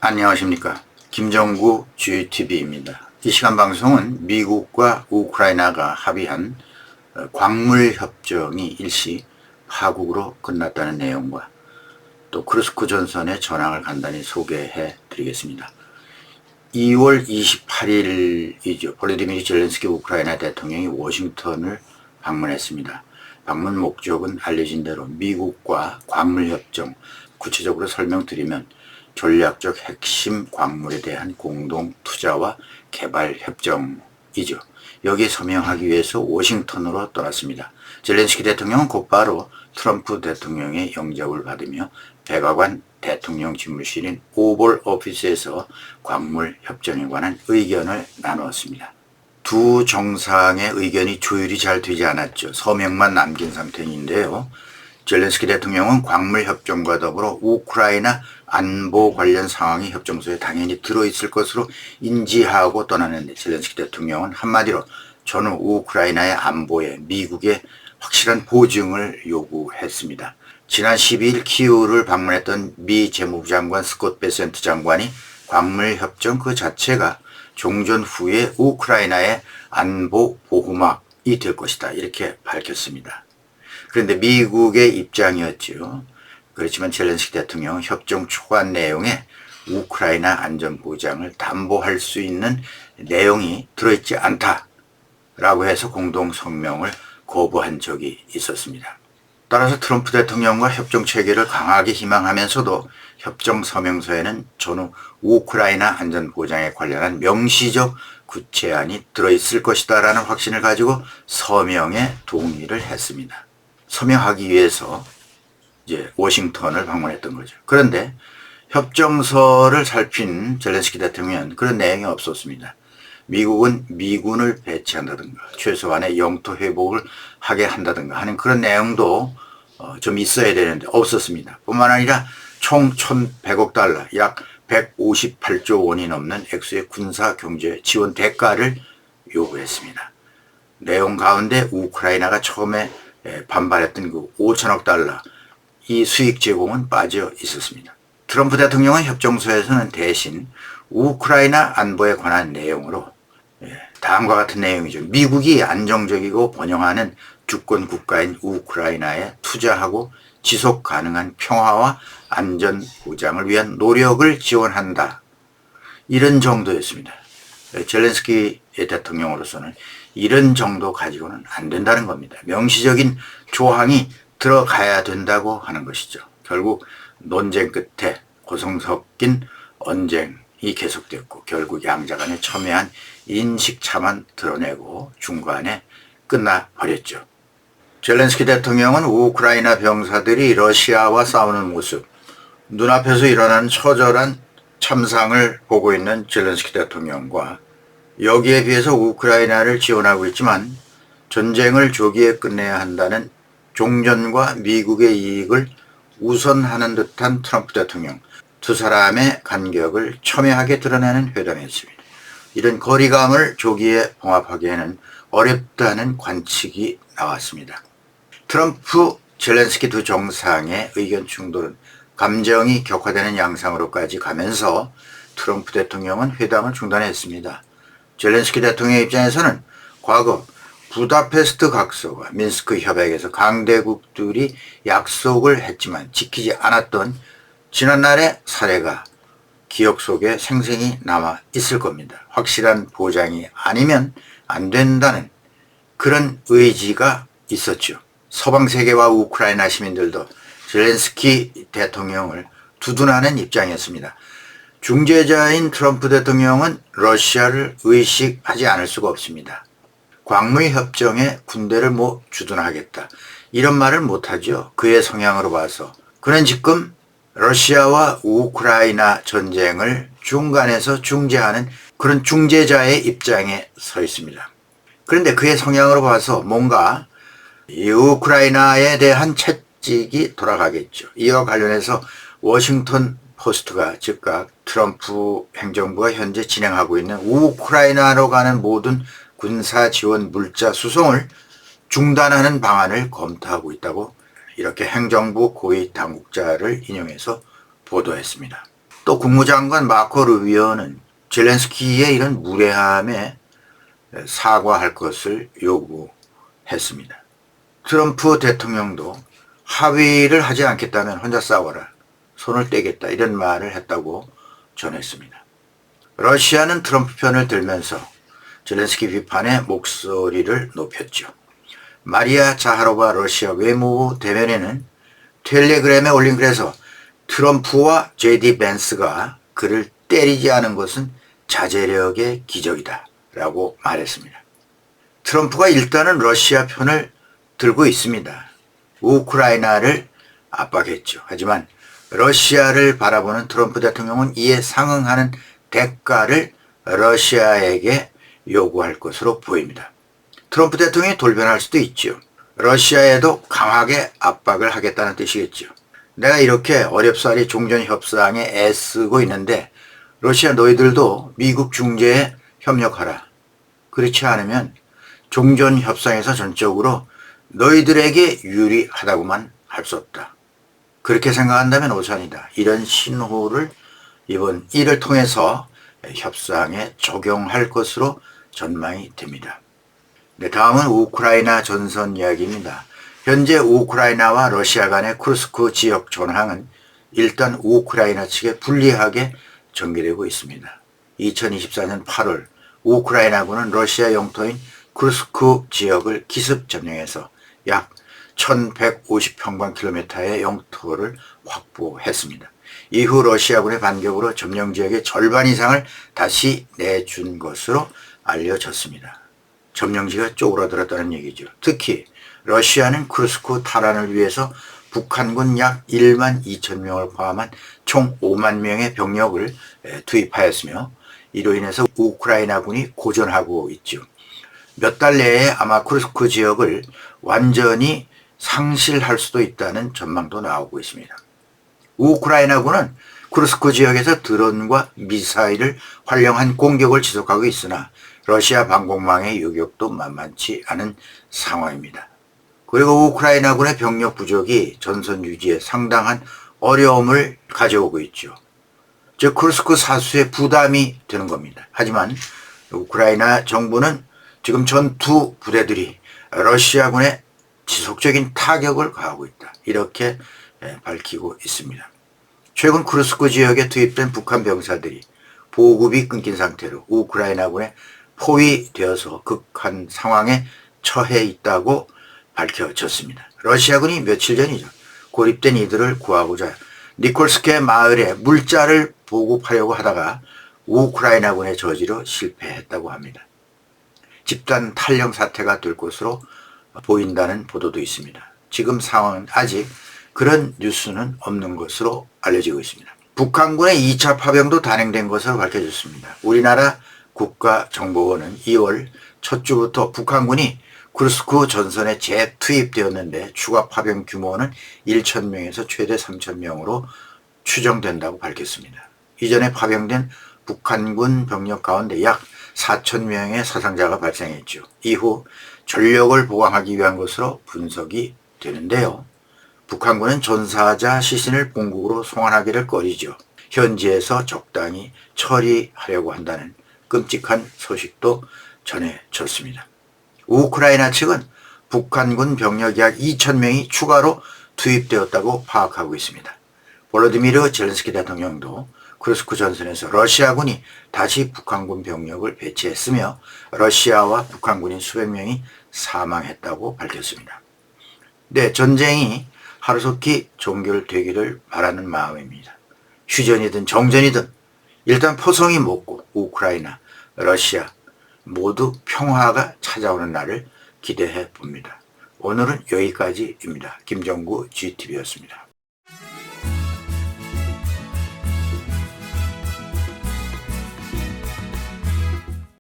안녕하십니까. 김정구 GTV입니다. 이 시간 방송은 미국과 우크라이나가 합의한 광물협정이 일시 파국으로 끝났다는 내용과 또 크루스크 전선의 전황을 간단히 소개해 드리겠습니다. 2월 28일이죠. 볼로디미르 젤렌스키 우크라이나 대통령이 워싱턴을 방문했습니다. 방문 목적은 알려진 대로 미국과 광물협정, 구체적으로 설명드리면 전략적 핵심 광물에 대한 공동 투자와 개발 협정이죠. 여기에 서명하기 위해서 워싱턴으로 떠났습니다. 젤렌스키 대통령은 곧바로 트럼프 대통령의 영접을 받으며 백악관 대통령 집무실인 오벌 오피스에서 광물 협정에 관한 의견을 나누었습니다. 두 정상의 의견이 조율이 잘 되지 않았죠. 서명만 남긴 상태인데요. 젤렌스키 대통령은 광물 협정과 더불어 우크라이나 안보 관련 상황이 협정서에 당연히 들어있을 것으로 인지하고 떠나는데, 젤렌스키 대통령은 한마디로 전후 우크라이나의 안보에 미국의 확실한 보증을 요구했습니다. 지난 12일 키우를 방문했던 미 재무부 장관 스콧 베센트 장관이 광물 협정 그 자체가 종전 후에 우크라이나의 안보 보호막이 될 것이다, 이렇게 밝혔습니다. 그런데 미국의 입장이었죠. 그렇지만 젤렌스키 대통령은 협정 초안 내용에 우크라이나 안전보장을 담보할 수 있는 내용이 들어있지 않다라고 해서 공동 성명을 거부한 적이 있었습니다. 따라서 트럼프 대통령과 협정 체결을 강하게 희망하면서도 협정 서명서에는 전후 우크라이나 안전보장에 관련한 명시적 구체안이 들어있을 것이다 라는 확신을 가지고 서명에 동의를 했습니다. 서명하기 위해서 이제 워싱턴을 방문했던 거죠. 그런데 협정서를 살핀 젤렌스키 대통령은 그런 내용이 없었습니다. 미국은 미군을 배치한다든가 최소한의 영토 회복을 하게 한다든가 하는 그런 내용도 좀 있어야 되는데 없었습니다. 뿐만 아니라 총 1,100억 달러, 약 158조 원이 넘는 액수의 군사 경제 지원 대가를 요구했습니다. 내용 가운데 우크라이나가 처음에 반발했던 그 5천억 달러, 이 수익 제공은 빠져 있었습니다. 트럼프 대통령은 협정서에서는 대신 우크라이나 안보에 관한 내용으로 다음과 같은 내용이죠. 미국이 안정적이고 번영하는 주권 국가인 우크라이나에 투자하고 지속 가능한 평화와 안전 보장을 위한 노력을 지원한다, 이런 정도였습니다. 젤렌스키 대통령으로서는 이런 정도 가지고는 안 된다는 겁니다. 명시적인 조항이 들어가야 된다고 하는 것이죠. 결국 논쟁 끝에 고성 섞인 언쟁이 계속됐고 결국 양자 간에 첨예한 인식차만 드러내고 중간에 끝나버렸죠. 젤렌스키 대통령은 우크라이나 병사들이 러시아와 싸우는 모습, 눈앞에서 일어나는 처절한 참상을 보고 있는 젤렌스키 대통령과 여기에 비해서 우크라이나를 지원하고 있지만 전쟁을 조기에 끝내야 한다는 종전과 미국의 이익을 우선하는 듯한 트럼프 대통령, 두 사람의 간격을 첨예하게 드러내는 회담이었습니다. 이런 거리감을 조기에 봉합하기에는 어렵다는 관측이 나왔습니다. 트럼프, 젤렌스키 두 정상의 의견 충돌은 감정이 격화되는 양상으로까지 가면서 트럼프 대통령은 회담을 중단했습니다. 젤렌스키 대통령의 입장에서는 과거 부다페스트 각서와 민스크 협약에서 강대국들이 약속을 했지만 지키지 않았던 지난날의 사례가 기억 속에 생생히 남아 있을 겁니다. 확실한 보장이 아니면 안 된다는 그런 의지가 있었죠. 서방 세계와 우크라이나 시민들도 젤렌스키 대통령을 두둔하는 입장이었습니다. 중재자인 트럼프 대통령은 러시아를 의식하지 않을 수가 없습니다. 광물협정에 군대를 주둔하겠다, 이런 말을 못하죠. 그의 성향으로 봐서. 그는 지금 러시아와 우크라이나 전쟁을 중간에서 중재하는 그런 중재자의 입장에 서 있습니다. 그런데 그의 성향으로 봐서 뭔가 이 우크라이나에 대한 채찍이 돌아가겠죠. 이와 관련해서 워싱턴 포스트가 즉각 트럼프 행정부가 현재 진행하고 있는 우크라이나로 가는 모든 군사 지원 물자 수송을 중단하는 방안을 검토하고 있다고 이렇게 행정부 고위 당국자를 인용해서 보도했습니다. 또 국무장관 마코 루비오는 젤렌스키의 이런 무례함에 사과할 것을 요구했습니다. 트럼프 대통령도 합의를 하지 않겠다면 혼자 싸워라, 손을 떼겠다, 이런 말을 했다고 전했습니다. 러시아는 트럼프 편을 들면서 젤렌스키 비판에 목소리를 높였죠. 마리아 자하로바 러시아 외무부 대변인은 텔레그램에 올린 글에서 트럼프와 JD 벤스가 그를 때리지 않은 것은 자제력의 기적이다 라고 말했습니다. 트럼프가 일단은 러시아 편을 들고 있습니다. 우크라이나를 압박했죠. 하지만 러시아를 바라보는 트럼프 대통령은 이에 상응하는 대가를 러시아에게 요구할 것으로 보입니다. 트럼프 대통령이 돌변할 수도 있죠. 러시아에도 강하게 압박을 하겠다는 뜻이겠죠. 내가 이렇게 어렵사리 종전협상에 애쓰고 있는데 러시아 너희들도 미국 중재에 협력하라. 그렇지 않으면 종전협상에서 전적으로 너희들에게 유리하다고만 할 수 없다. 그렇게 생각한다면 오산이다. 이런 신호를 이번 일을 통해서 협상에 적용할 것으로 전망이 됩니다. 네, 다음은 우크라이나 전선 이야기입니다. 현재 우크라이나와 러시아 간의 쿠르스크 지역 전황은 일단 우크라이나 측에 불리하게 전개되고 있습니다. 2024년 8월 우크라이나군은 러시아 영토인 쿠르스크 지역을 기습 점령해서 약 1150평방킬로미터의 영토를 확보했습니다. 이후 러시아군의 반격으로 점령 지역의 절반 이상을 다시 내준 것으로 알려졌습니다. 점령지가 쪼그라들었다는 얘기죠. 특히 러시아는 쿠르스크 탈환을 위해서 북한군 약 1만 2천 명을 포함한 총 5만 명의 병력을 투입하였으며 이로 인해서 우크라이나군이 고전하고 있죠. 몇 달 내에 아마 쿠르스크 지역을 완전히 상실할 수도 있다는 전망도 나오고 있습니다. 우크라이나군은 쿠르스크 지역에서 드론과 미사일을 활용한 공격을 지속하고 있으나 러시아 방공망의 유격도 만만치 않은 상황입니다. 그리고 우크라이나군의 병력 부족이 전선 유지에 상당한 어려움을 가져오고 있죠. 즉 쿠르스크 사수에 부담이 되는 겁니다. 하지만 우크라이나 정부는 지금 전투 부대들이 러시아군의 지속적인 타격을 가하고 있다. 이렇게 밝히고 있습니다. 최근 쿠르스크 지역에 투입된 북한 병사들이 보급이 끊긴 상태로 우크라이나군에 포위되어서 극한 상황에 처해 있다고 밝혀졌습니다. 러시아군이 며칠 전이죠. 고립된 이들을 구하고자 니콜스케 마을에 물자를 보급하려고 하다가 우크라이나군의 저지로 실패했다고 합니다. 집단 탈영 사태가 될 것으로 보인다는 보도도 있습니다. 지금 상황은 아직 그런 뉴스는 없는 것으로 알려지고 있습니다. 북한군의 2차 파병도 단행된 것으로 밝혀졌습니다. 우리나라 국가정보원은 2월 첫 주부터 북한군이 쿠르스크 전선에 재투입되었는데 추가 파병 규모는 1,000명에서 최대 3,000명으로 추정된다고 밝혔습니다. 이전에 파병된 북한군 병력 가운데 약 4,000명의 사상자가 발생했죠. 이후 전력을 보강하기 위한 것으로 분석이 되는데요. 북한군은 전사자 시신을 본국으로 송환하기를 꺼리죠. 현지에서 적당히 처리하려고 한다는 끔찍한 소식도 전해졌습니다. 우크라이나 측은 북한군 병력 약 2,000명이 추가로 투입되었다고 파악하고 있습니다. 볼로디미르 젤렌스키 대통령도 쿠르스크 전선에서 러시아군이 다시 북한군 병력을 배치했으며 러시아와 북한군인 수백 명이 사망했다고 밝혔습니다. 네, 전쟁이 하루속히 종결되기를 바라는 마음입니다. 휴전이든 정전이든 일단 포성이 먹고 우크라이나, 러시아 모두 평화가 찾아오는 날을 기대해 봅니다. 오늘은 여기까지입니다. 김정구 GTV였습니다.